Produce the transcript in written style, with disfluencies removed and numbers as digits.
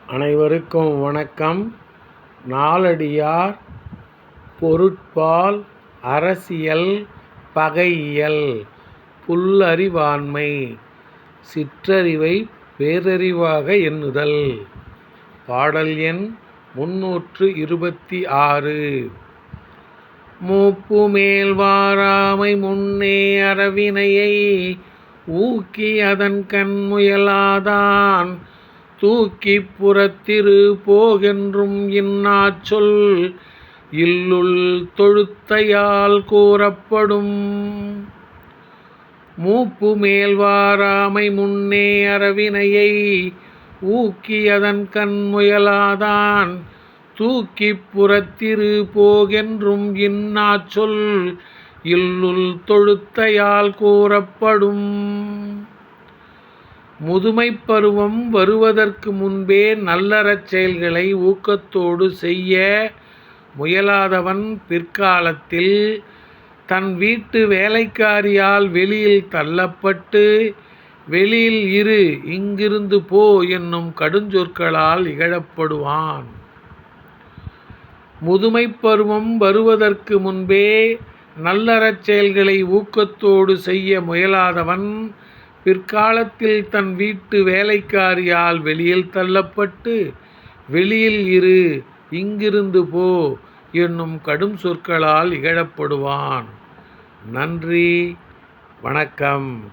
அனைவருக்கும் வணக்கம். நாலடியார் பொருட்பால் அரசியல் பகையியல் புல்லறிவாண்மை சிற்றறிவை பேரறிவாக எண்ணுதல். பாடல் எண் 326. மூப்புமேல் வாராமை முன்னே அறவினையை ஊக்கி அதன்கண் முயலாதான் தூக்கிப் புறத்திரு போகென்றும் இன்னாச் சொல் இல்லுள் தொழுத்தையால் கூறப்படும். மூப்புமேல் வாராமை முன்னே அறவினையை ஊக்கி அதன்கண் முயலாதான் தூக்கிப் புறத்திரு போகென்றும் இன்னாச் சொல் இல்லுள் தொழுத்தையால் கூறப்படும். முதுமைப் பருவம் வருவதற்கு முன்பே நல்லறச் செயல்களை ஊக்கத்தோடு செய்ய முயலாதவன் பிற்காலத்தில் தன் வீட்டு வேலைக்காரியால் வெளியில் தள்ளப்பட்டு வெளியில் இரு, இங்கிருந்து போ என்னும் கடுஞ்சொற்களால் இகழப்படுவான். முதுமைப் பருவம் வருவதற்கு முன்பே நல்லறச் செயல்களை ஊக்கத்தோடு செய்ய முயலாதவன் பிற்காலத்தில் தன் வீட்டு வேலைக்காரியால் வெளியில் தள்ளப்பட்டு வெளியில் இரு, இங்கிருந்து போ என்னும் கடும் சொற்களால் இகழப்படுவான். நன்றி, வணக்கம்.